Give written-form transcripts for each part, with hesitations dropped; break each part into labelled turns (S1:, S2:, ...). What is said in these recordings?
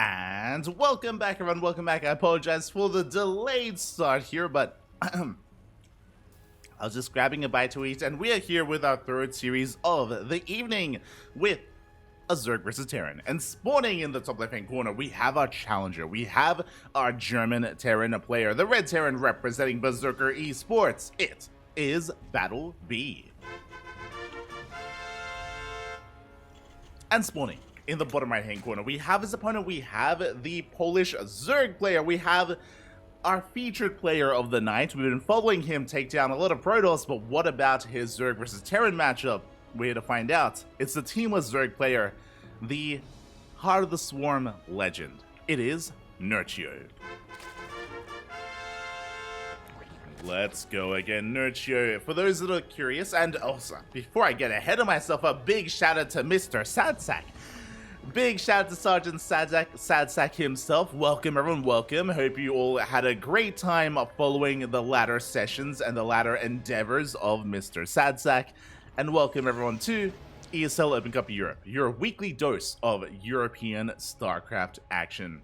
S1: And welcome back, everyone. Welcome back. I apologize for the delayed start here, but I was just grabbing a bite to eat, and we are here with our third series of the evening with a Zerg versus Terran. And spawning in the top left-hand corner, we have our challenger. We have our German Terran player, the Red Terran representing Berserker Esports. It is BattleB. And spawning in the bottom right hand corner, we have his opponent. We have the Polish Zerg player. We have our featured player of the night. We've been following him take down a lot of Protoss, but what about his Zerg versus Terran matchup? We're here to find out. It's the teamless Zerg player, the Heart of the Swarm legend. It is Nerchio. Let's go again, Nerchio. For those that are curious, and also, before I get ahead of myself, a big shout out to Mr. Sadsack. Big shout out to Sergeant Sadsack himself. Welcome, everyone, welcome. Hope you all had a great time following the latter sessions and the latter endeavors of Mr. Sadsack. And welcome, everyone, to ESL Open Cup Europe, your weekly dose of European StarCraft action.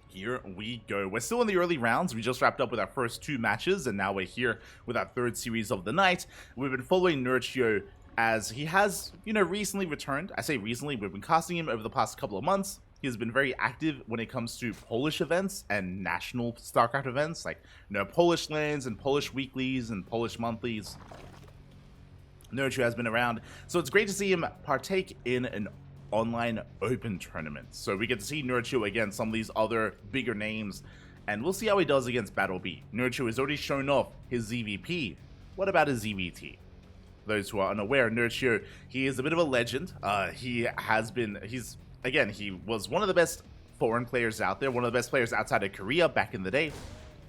S1: Here we go. We're still in the early rounds. We just wrapped up with our first two matches, and now we're here with our third series of the night. We've been following Nerchio as he has, recently returned. I say recently, we've been casting him over the past couple of months. He has been very active when it comes to Polish events and national StarCraft events, like, Polish lands and Polish weeklies and Polish monthlies. Nerchio has been around, so it's great to see him partake in an online open tournament. So we get to see Nerchio against some of these other bigger names, and we'll see how he does against BattleB. Nerchio has already shown off his ZVP. What about his ZVT? Those who are unaware, Nerchio, he is a bit of a legend. He was one of the best foreign players out there, one of the best players outside of Korea back in the day,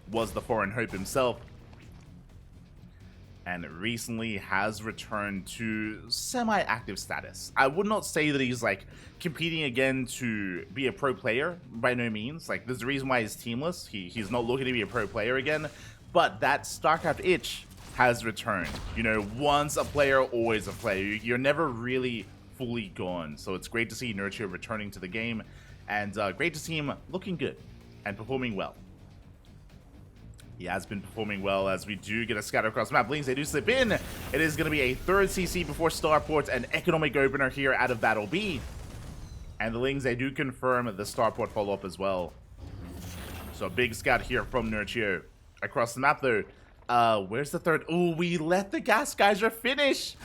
S1: was the foreign hope himself, and recently has returned to semi-active status. I would not say that he's like competing again to be a pro player, by no means. Like, there's a reason why he's teamless. He's not looking to be a pro player again, but that StarCraft itch has returned. Once a player, always a player. You're never really fully gone. So it's great to see Nerchio returning to the game, and great to see him looking good and performing well. He has been performing well as we do get a scatter across the map. Lings, they do slip in. It is going to be a third CC before Starport, an economic opener here out of BattleB. And the Lings, they do confirm the Starport follow-up as well. So a big scout here from Nerchio. Across the map, though. Where's the third? Oh, we let the gas geyser finish.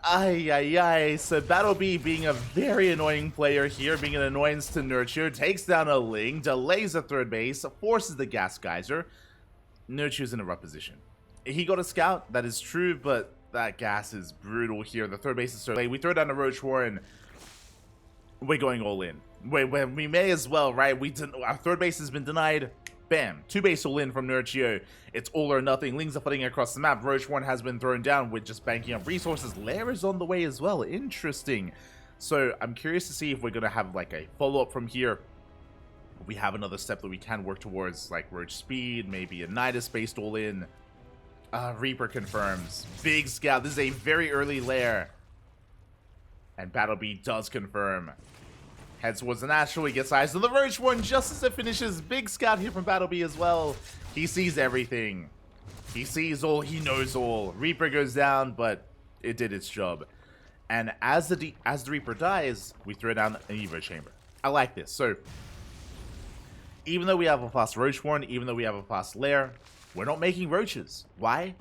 S1: Ay. So BattleB, being a very annoying player here, being an annoyance to Nerchio, takes down a Ling, delays the third base, forces the gas geyser. Nerchio's in a rough position. He got a scout, that is true, but that gas is brutal here. The third base is so late. We throw down a Roach War, and we're going all in. We may as well, right? Our third base has been denied. Bam. Two base all in from Nerchio. It's all or nothing. Lings are fighting across the map. Roach War has been thrown down. We're just banking up resources. Lair is on the way as well. Interesting. So I'm curious to see if we're going to have like a follow-up from here. We have another step that we can work towards, like Roach Speed, maybe a Nidus based all in. Reaper confirms. Big scout. This is a very early lair. And BattleB does confirm. Heads towards the natural. He gets eyes on the Roach one just as it finishes. Big scout here from BattleB as well. He sees everything. He sees all. He knows all. Reaper goes down, but it did its job. And as the Reaper dies, we throw down an Evo Chamber. I like this. So even though we have a fast Roach Warren, even though we have a fast Lair, we're not making Roaches. Why?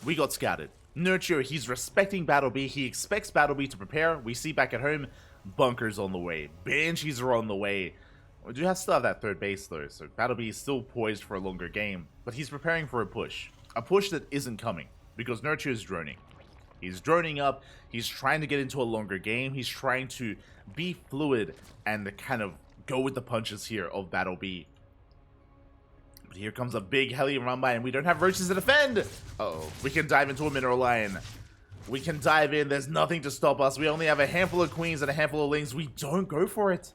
S1: We got scouted. Nerchio, he's respecting BattleB. He expects BattleB to prepare. We see back at home, bunkers on the way. Banshees are on the way. We do still have that third base, though, so BattleB is still poised for a longer game. But he's preparing for a push. A push that isn't coming, because Nerchio is droning. He's droning up. He's trying to get into a longer game. He's trying to be fluid and kind of go with the punches here of BattleB. But here comes a big heli run by, and we don't have Roaches to defend. Uh-oh. We can dive into a Mineral Lion. We can dive in. There's nothing to stop us. We only have a handful of Queens and a handful of Lings. We don't go for it.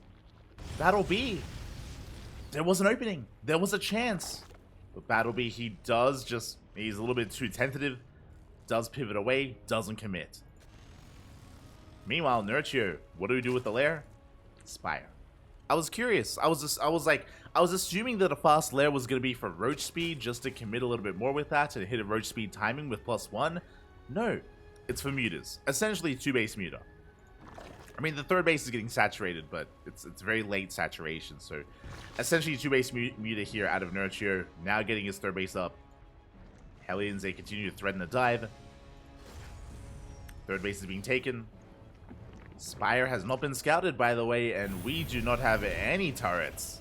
S1: BattleB. There was an opening. There was a chance. But BattleB, he's a little bit too tentative. Does pivot away. Doesn't commit. Meanwhile, Nerchio, what do we do with the lair? Spire. I was curious. I was assuming that a fast lair was going to be for roach speed, just to commit a little bit more with that and hit a roach speed timing with +1. No, it's for mutas. Essentially 2-base muta. I mean, the third base is getting saturated, but it's very late saturation. So essentially 2-base muta here out of Nerchio, now getting his third base up. Hellions, they continue to threaten the dive. Third base is being taken. Spire has not been scouted, by the way, and we do not have any turrets.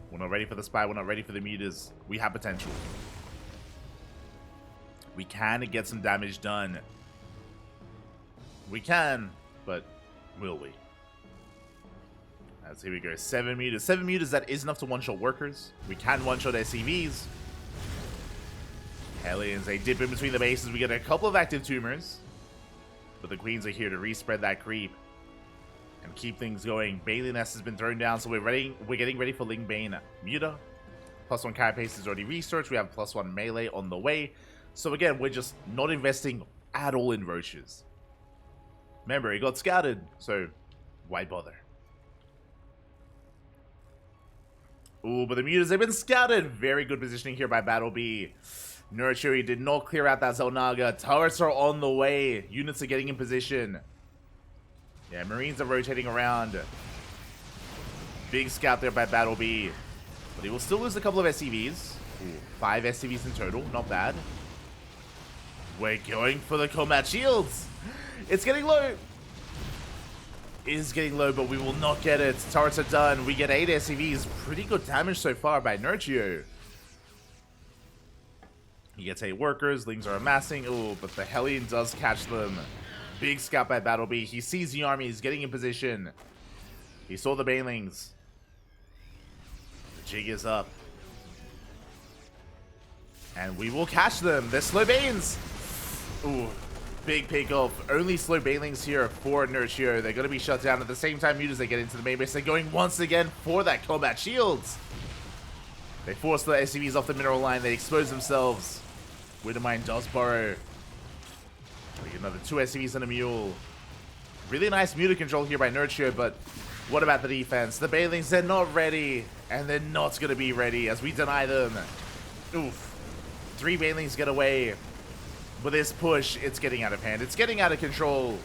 S1: We're not ready for the Spire, we're not ready for the mutas. We have potential. We can get some damage done. We can, but will we? Here we go. 7 mutas. 7 mutas, that is enough to one-shot workers. We can one-shot SCVs. Hellions, they dip in between the bases. We get a couple of active tumors. But the queens are here to respread that creep and keep things going. Bailey Nest has been thrown down, so we're getting ready for Ling Bane Muta. +1 carapace is already researched. We have +1 melee on the way. So again, we're just not investing at all in roaches. Remember, he got scouted, so why bother? Ooh, but the mutas, they've been scouted. Very good positioning here by BattleB. Nerchio did not clear out that Xel'Naga. Turrets are on the way. Units are getting in position. Yeah, Marines are rotating around. Big scout there by BattleB. But he will still lose a couple of SCVs. Ooh, 5 SCVs in total. Not bad. We're going for the combat shields. It's getting low. It is getting low, but we will not get it. Turrets are done. We get 8 SCVs. Pretty good damage so far by Nerchio. He gets 8 workers. Lings are amassing. Oh, but the Hellion does catch them. Big scout by BattleB. He sees the army. He's getting in position. He saw the Banelings. The jig is up. And we will catch them. They're slow Banes. Ooh, big pick off. Only slow Banelings here for Nerchio. They're going to be shut down at the same time mutas they get into the main base. They're going once again for that combat shields. They force the SCVs off the mineral line. They expose themselves. Widowmine does burrow. We get another 2 SCVs and a mule. Really nice muta control here by Nerchio, but what about the defense? The Banelings, they're not ready, and they're not going to be ready as we deny them. Oof. 3 Banelings get away. With this push, it's getting out of hand. It's getting out of control.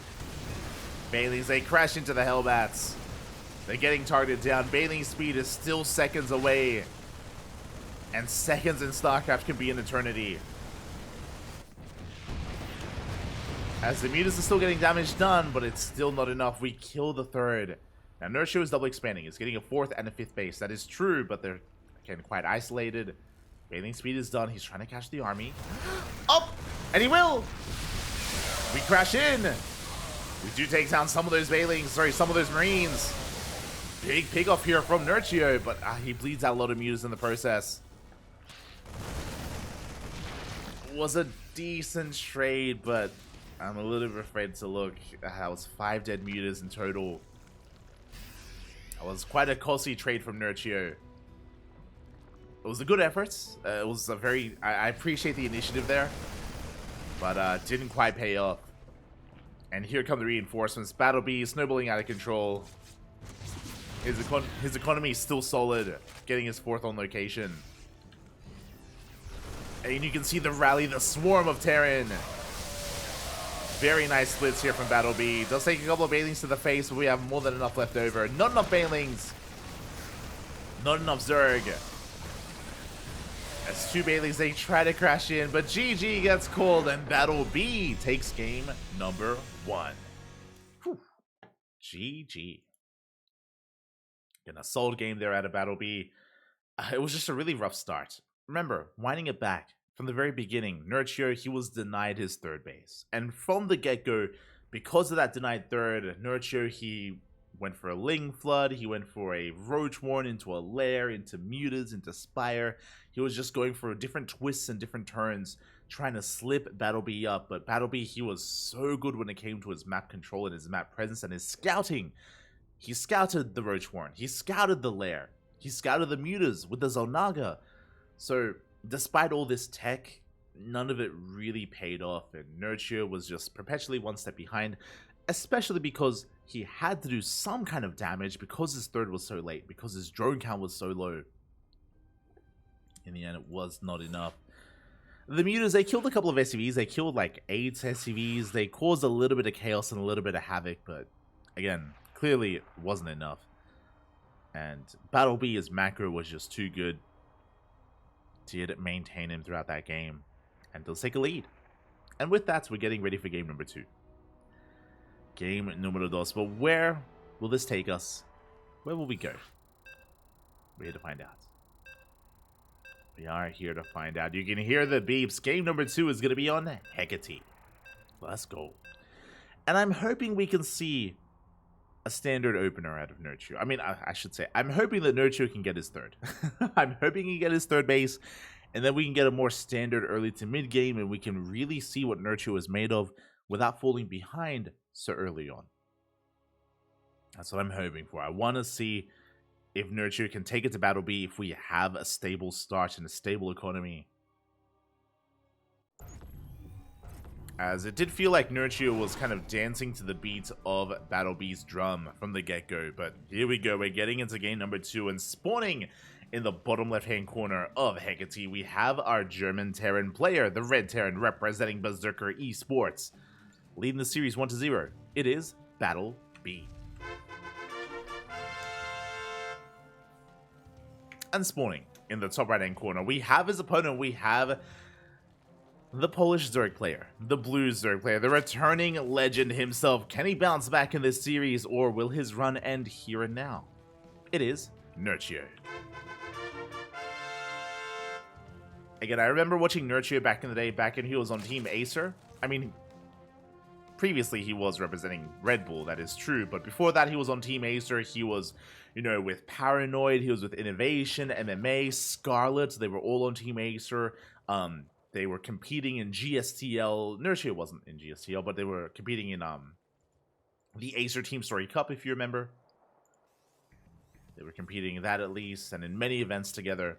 S1: Banelings, they crash into the Hellbats. They're getting targeted down. Baneling speed is still seconds away. And seconds in StarCraft can be an eternity. As the mutas are still getting damage done, but it's still not enough. We kill the third. Now, Nerchio is double expanding. It's getting a 4th and a 5th base. That is true, but they're, again, quite isolated. Baneling speed is done. He's trying to catch the army. Up! And he will! We crash in! We do take down some of those Banelings. Sorry, some of those Marines. Big pick off here from Nerchio, but he bleeds out a lot of mutas in the process. Was a decent trade, but I'm a little bit afraid to look. That was 5 dead mutas in total. That was quite a costly trade from Nerchio. It was a good effort. It was a very... I appreciate the initiative there, but didn't quite pay off. And here come the reinforcements. BattleB snowballing out of control. His economy is still solid, getting his 4th on location. And you can see the rally, the swarm of Terran. Very nice splits here from BattleB. Does take a couple of Banelings to the face, but we have more than enough left over. Not enough Banelings. Not enough Zerg. As 2 Banelings, they try to crash in, but GG gets called, and BattleB takes game number 1. Whew. GG. An assault game there out of BattleB. It was just a really rough start. Remember, winding it back, from the very beginning, Nerchio, he was denied his 3rd base. And from the get-go, because of that denied 3rd, Nerchio, he went for a Ling Flood, he went for a Roach Warren into a Lair, into Mutas, into Spire. He was just going for different twists and different turns, trying to slip BattleB up. But BattleB, he was so good when it came to his map control and his map presence and his scouting. He scouted the Roach Warren, he scouted the Lair, he scouted the Mutas with the Xel'Naga. So, despite all this tech, none of it really paid off, and Nerchio was just perpetually one step behind. especially because he had to do some kind of damage because his third was so late, because his drone count was so low. In the end, it was not enough. The Mutas, they killed a couple of SCVs. They killed like 8 SCVs. They caused a little bit of chaos and a little bit of havoc, but again, clearly it wasn't enough. And BattleB's macro was just too good to maintain him throughout that game and to take a lead. And with that, we're getting ready for game number 2. Game numero dos. But where will this take us? Where will we go? We're here to find out. We are here to find out. You can hear the beeps. Game number 2 is going to be on Hecate. Let's go. And I'm hoping we can see a standard opener out of Nerchio. I mean, I should say, I'm hoping that Nerchio can get his third. I'm hoping he can get his third base, and then we can get a more standard early to mid game, and we can really see what Nerchio is made of without falling behind so early on. That's what I'm hoping for. I want to see if Nerchio can take it to BattleB, if we have a stable start and a stable economy. As it did feel like Nerchio was kind of dancing to the beat of BattleB's drum from the get-go. But here we go, we're getting into game number 2, and spawning in the bottom left-hand corner of Hecate, we have our German Terran player, the Red Terran representing Berserker Esports. Leading the series 1-0, it is BattleB. And spawning in the top right-hand corner, we have his opponent. We have the Polish Zerg player, the blue Zerg player, the returning legend himself. Can he bounce back in this series, or will his run end here and now? It is Nerchio. Again, I remember watching Nerchio back in the day, back when he was on Team Acer. I mean, previously he was representing Red Bull, that is true, but before that he was on Team Acer. He was, you know, with Paranoid, he was with Innovation, MMA, Scarlet, they were all on Team Acer. They were competing in GSTL. Nerchio wasn't in GSTL, but they were competing in the Acer Team Story Cup, if you remember. They were competing in that at least, and in many events together.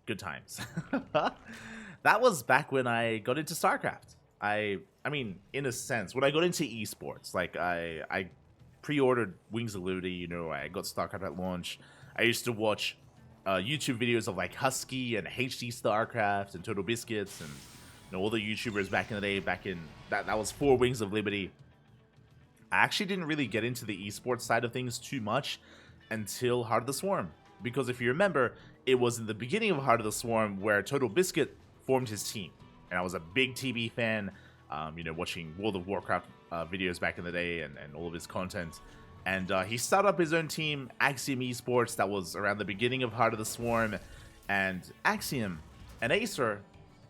S1: Good times. That was back when I got into StarCraft. I mean, in a sense, when I got into esports, like I pre-ordered Wings of Liberty, you know, I got StarCraft at launch. I used to watch YouTube videos of like Husky and HD StarCraft and Total Biscuits and, you know, all the YouTubers back in the day, back in that was for Wings of Liberty. I actually didn't really get into the esports side of things too much until Heart of the Swarm, because if you remember, it was in the beginning of Heart of the Swarm where Total Biscuit formed his team, and I was a big TB fan, you know, watching World of Warcraft videos back in the day and all of his content. And he started up his own team, Axiom Esports, that was around the beginning of Heart of the Swarm. And Axiom and Acer,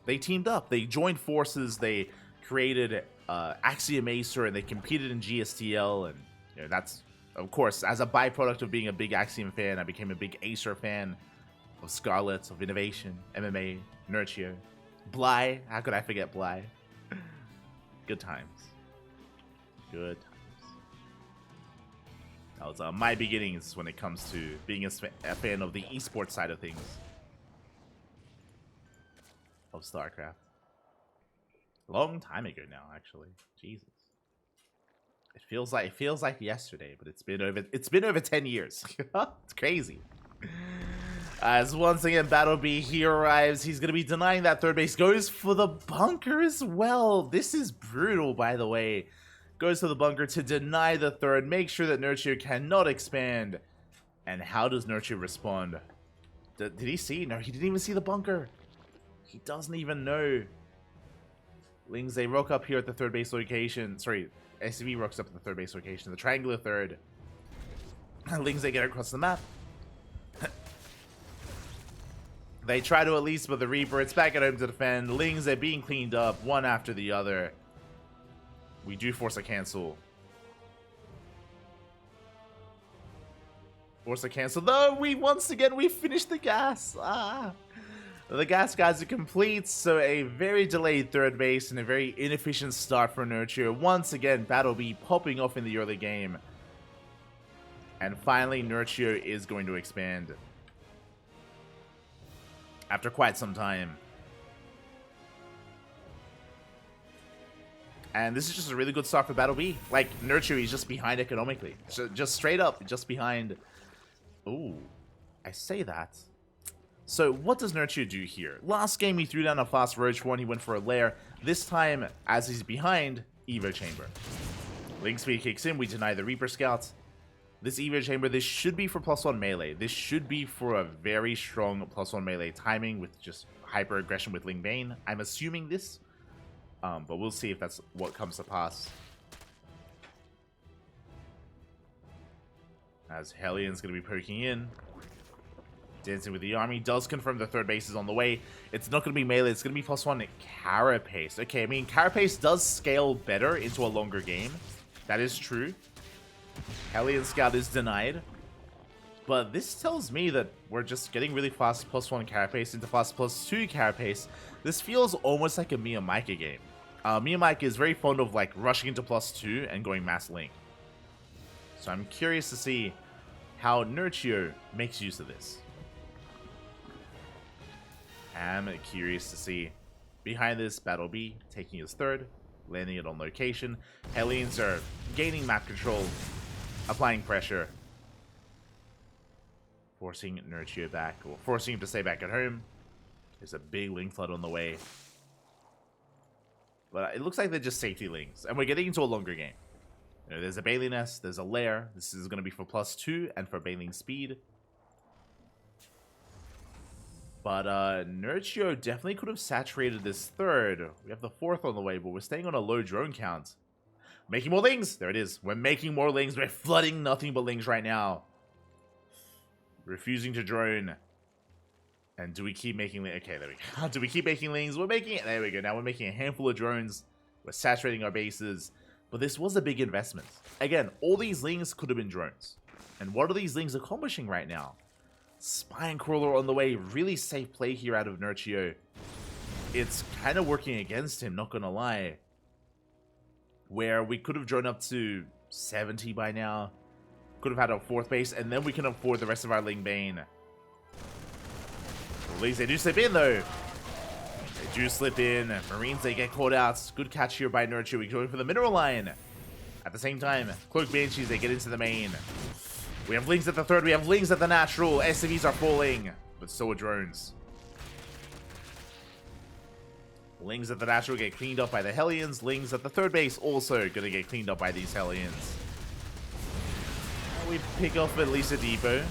S1: they teamed up. They joined forces. They created Axiom Acer, and they competed in GSTL. And, you know, that's, of course, as a byproduct of being a big Axiom fan, I became a big Acer fan of Scarlet, of Innovation, MMA, Nerchio, Bly. How could I forget Bly? Good times. Good times. That was my beginnings when it comes to being a fan of the esports side of things of StarCraft. Long time ago now, actually. Jesus, it feels like yesterday, but it's been over 10 years. It's crazy. As once again BattleB, he arrives. He's gonna be denying that third base. Goes for the bunker as well. This is brutal, by the way. Goes to the bunker to deny the third, make sure that Nerchio cannot expand. And how does Nerchio respond? Did he see? No, he didn't even see the bunker. He doesn't even know. Lings, they rock up here at the third base location. Sorry, SCV rocks up at the third base location, the triangular third. Lings, they get across the map. They try to at least, but the Reaper, it's back at home to defend. Lings, they're being cleaned up, one after the other. We do force a cancel. Force a cancel. Though once again we finished the gas. The gas guys are complete, so a very delayed third base and a very inefficient start for Nerchio. Once again, BattleB popping off in the early game. And finally, Nerchio is going to expand. After quite some time. And this is just a really good start for BattleB. Like, Nerchio is just behind economically. So just straight up, just behind. Ooh, I say that. So what does Nerchio do here? Last game, he threw down a fast Roach one. He went for a lair. This time, as he's behind, Evo Chamber. Link speed kicks in. We deny the Reaper Scout. This Evo Chamber, this should be for +1 melee. This should be for a very strong +1 melee timing with just hyper aggression with Ling Bane. I'm assuming this. But we'll see if that's what comes to pass. As Hellion's going to be poking in. Dancing with the army. Does confirm the third base is on the way. It's not going to be melee. It's going to be +1 Carapace. Okay, I mean, Carapace does scale better into a longer game. That is true. Hellion Scout is denied. But this tells me that we're just getting really fast +1 Carapace into fast +2 Carapace. This feels almost like a Miyamika game. Miyamika is very fond of like rushing into +2 and going mass link. So I'm curious to see how Nerchio makes use of this. I'm curious to see behind this BattleB taking his third, landing it on location. Hellions are gaining map control, applying pressure, forcing Nerchio back, or forcing him to stay back at home. There's a big link flood on the way. But it looks like they're just safety links, and we're getting into a longer game. You know, there's a Bailey Nest, there's a lair. This is going to be for +2 and for Bailing speed. But Nerchio definitely could have saturated this third. We have the fourth on the way, but we're staying on a low drone count. Making more lings. There it is. We're making more lings. We're flooding nothing but lings right now. Refusing to drone. And do we keep making... Okay, there we go. Do we keep making lings? We're making it. There we go. Now we're making a handful of drones. We're saturating our bases. But this was a big investment. Again, all these lings could have been drones. And what are these lings accomplishing right now? Spine Crawler on the way. Really safe play here out of Nerchio. It's kind of working against him, not gonna lie. Where we could have drawn up to 70 by now. Could have had a fourth base, and then we can afford the rest of our Ling Bane. At least they do slip in, though. They do slip in. Marines, they get caught out. Good catch here by Nerchio. We go for the mineral line. At the same time, Cloak Banshees, they get into the main. We have lings at the third. We have lings at the natural. SCVs are falling, but so are drones. Lings at the natural get cleaned up by the Hellions. Lings at the third base also gonna get cleaned up by these Hellions. We pick off at least a depot.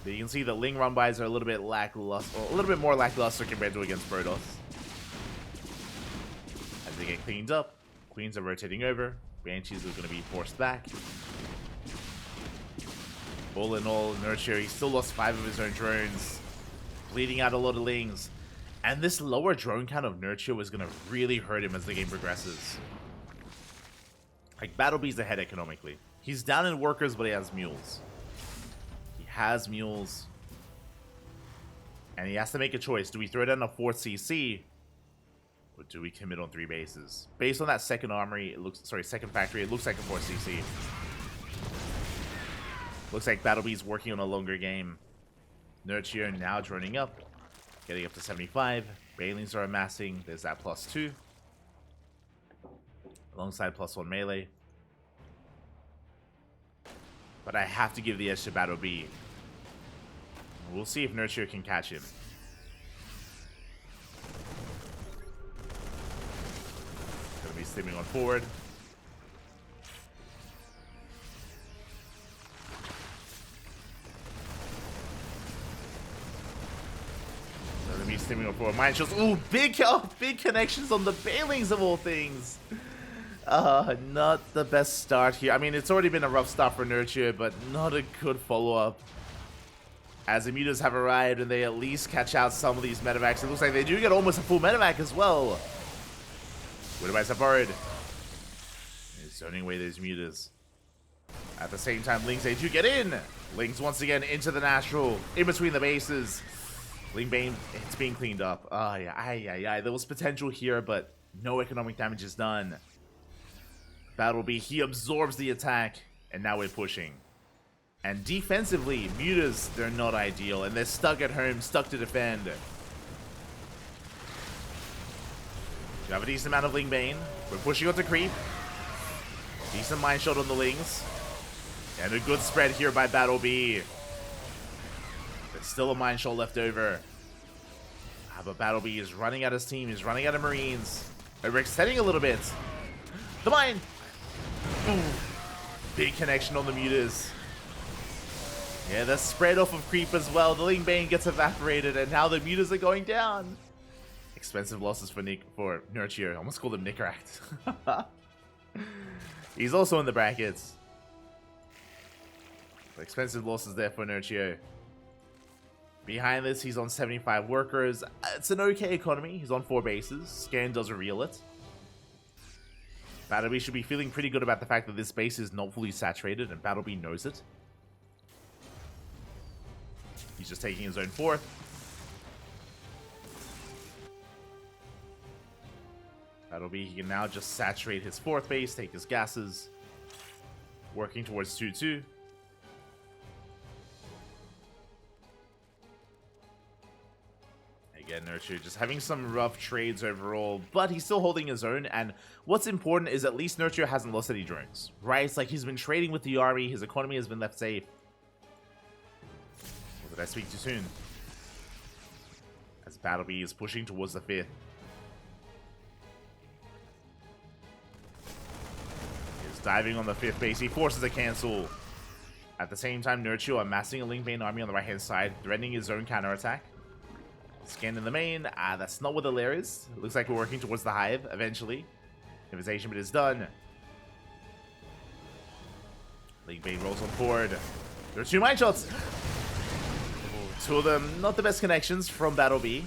S1: But you can see the Ling run-bys are a little bit lackluster, a little bit more lackluster compared to against Protoss. As they get cleaned up, Queens are rotating over. Banshees are going to be forced back. All in all, Nerchio, he still lost 5 of his own drones. Bleeding out a lot of lings. And this lower drone count of Nerchio is going to really hurt him as the game progresses. Like, BattleB's ahead economically. He's down in workers, but he has mules. He has mules. And he has to make a choice. Do we throw down a 4th CC? Or do we commit on 3 bases? Based on that second armory, it looks... Sorry, second factory, it looks like a 4th CC. Looks like BattleB's working on a longer game. Nerchio now droning up. Getting up to 75. Bailings are amassing. There's that +2. Alongside +1 melee. But I have to give the edge to BattleB. We'll see if Nerchio can catch him. Gonna be sleeping on forward. Gonna be sleeping on forward. Mine shows. Ooh, big connections on the Bailings of all things. Not the best start here. I mean, it's already been a rough start for Nerchio, but not a good follow-up. As the mutas have arrived and they at least catch out some of these medevacs. It looks like they do get almost a full medevac as well. Widowbats have borrowed. They're zoning away those mutas. At the same time, Lings, they do get in. Lings once again into the natural, in between the bases. Ling Bane, it's being cleaned up. Oh, yeah, there was potential here, but no economic damage is done. BattleB, he absorbs the attack, and now we're pushing. And defensively, mutas, they're not ideal, and they're stuck at home, stuck to defend. You have a decent amount of Ling Bane. We're pushing onto creep. Decent mine shot on the Lings. And a good spread here by BattleB. There's still a mine shot left over. But BattleB is running out his team. He's running out of Marines. We're extending a little bit. The mine! Ooh. Big connection on the mutas. Yeah, the spread off of creep as well. The Ling Bane gets evaporated, and now the mutas are going down. Expensive losses for Nerchio. I almost called him Nickract. He's also in the brackets. Expensive losses there for Nerchio. Behind this, he's on 75 workers. It's an okay economy. He's on 4 bases. Scan does reveal it. BattleB should be feeling pretty good about the fact that this base is not fully saturated, and BattleB knows it. He's just taking his own 4th. BattleB, he can now just saturate his 4th base, take his gases. Working towards 2-2. Again, Nerchio just having some rough trades overall, but he's still holding his own, and what's important is at least Nerchio hasn't lost any drones, right? It's like he's been trading with the army, his economy has been left safe. Or did I speak too soon? As BattleB is pushing towards the 5th. He's diving on the 5th base, he forces a cancel. At the same time, Nerchio amassing a Ling Bane army on the right-hand side, threatening his own counterattack. Scan in the main. That's not where the lair is. It looks like we're working towards the hive eventually. If his Asian bit is done. Ling Bane rolls on forward. There are 2 mine shots. Ooh, 2 of them, not the best connections from BattleB.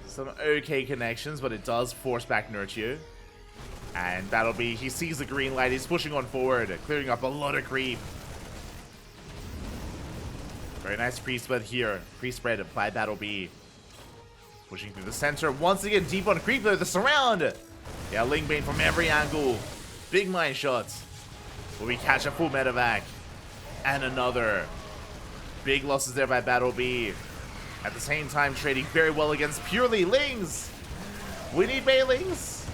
S1: Some okay connections, but it does force back Nerchio. And BattleB, he sees the green light. He's pushing on forward, clearing up a lot of creep. Very nice pre-spread here. Pre-spread by BattleB. Pushing through the center. Once again, deep on creep though. The surround. Yeah, Ling Bane from every angle. Big mine shots. Will we catch a full medevac? And another. Big losses there by BattleB. At the same time, trading very well against purely Lings. We need Bailings.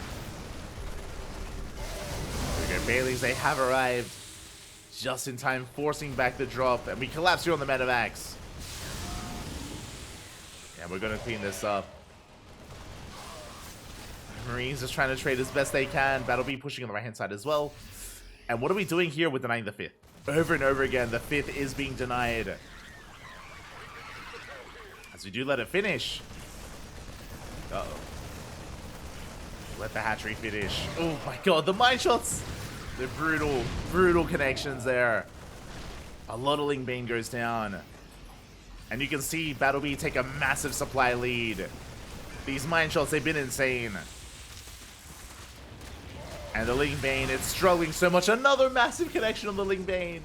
S1: There we go. Bailings, they have arrived. Just in time, forcing back the drop, and we collapse here on the medevacs. Yeah, we're gonna clean this up. Marines just trying to trade as best they can. BattleB pushing on the right-hand side as well. And what are we doing here with denying the 5th? Over and over again, the 5th is being denied. As we do let it finish. Uh-oh. Let the hatchery finish. Oh my god, the mine shots! The brutal connections there. A lot of Ling Bane goes down. And you can see BattleB take a massive supply lead. These mine shots, they've been insane. And the Ling Bane, it's struggling so much. Another massive connection on the Ling Bane.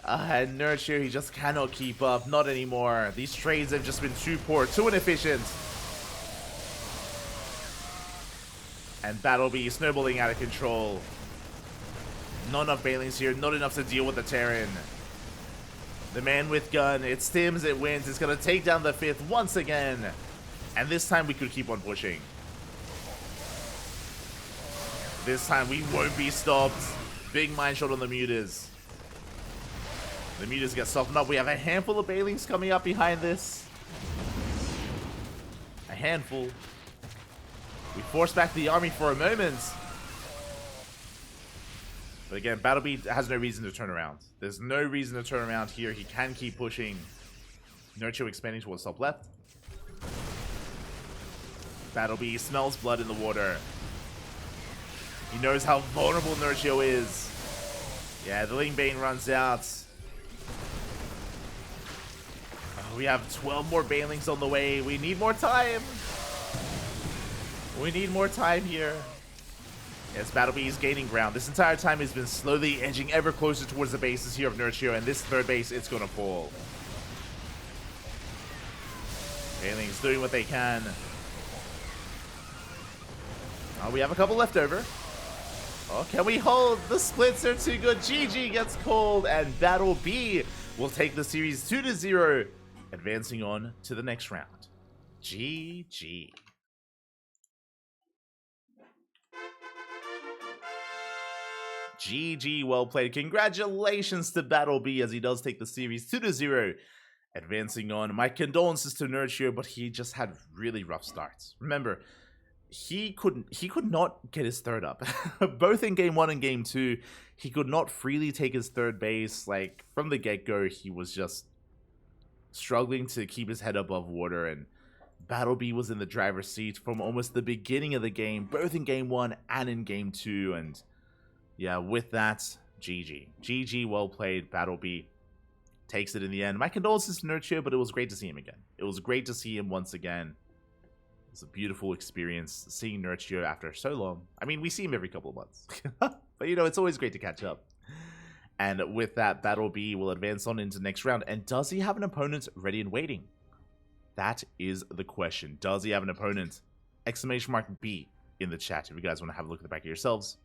S1: And Nerchio, he just cannot keep up. Not anymore. These trades have just been too poor, too inefficient. And BattleB snowballing out of control. Not enough Bailings here, not enough to deal with the Terran. The man with gun, it stims, it wins. It's going to take down the 5th once again. And this time we could keep on pushing. This time we won't be stopped. Big mine shot on the mutas. The mutas get softened up. We have a handful of Bailings coming up behind this. A handful. We force back the army for a moment. But again, BattleB has no reason to turn around. There's no reason to turn around here. He can keep pushing. Nerchio expanding towards top left. BattleB smells blood in the water. He knows how vulnerable Nerchio is. Yeah, the Ling Bane runs out. Oh, we have 12 more Banelings on the way. We need more time. We need more time here. Yes, BattleB is gaining ground. This entire time he's been slowly edging ever closer towards the bases here of Nerchio, and this 3rd base, it's gonna fall. Banelings doing what they can. Oh, we have a couple left over. Oh, can we hold? The splits are too good. GG gets called, and BattleB will take the series 2-0, advancing on to the next round. GG. GG, well played. Congratulations to BattleB as he does take the series 2-0, advancing on. My condolences to Nerchio, but he just had really rough starts. Remember, he could not get his third up. Both in game 1 and game 2, he could not freely take his third base. Like, from the get-go, he was just struggling to keep his head above water, and BattleB was in the driver's seat from almost the beginning of the game, both in game 1 and in game 2, and yeah, with that, GG. GG, well played. BattleB takes it in the end. My condolences to Nerchio, but it was great to see him again. It was great to see him once again. It was a beautiful experience seeing Nerchio after so long. I mean, we see him every couple of months. But, you know, it's always great to catch up. And with that, BattleB will advance on into the next round. And does he have an opponent ready and waiting? That is the question. Does he have an opponent? !B in the chat if you guys want to have a look at the back of yourselves.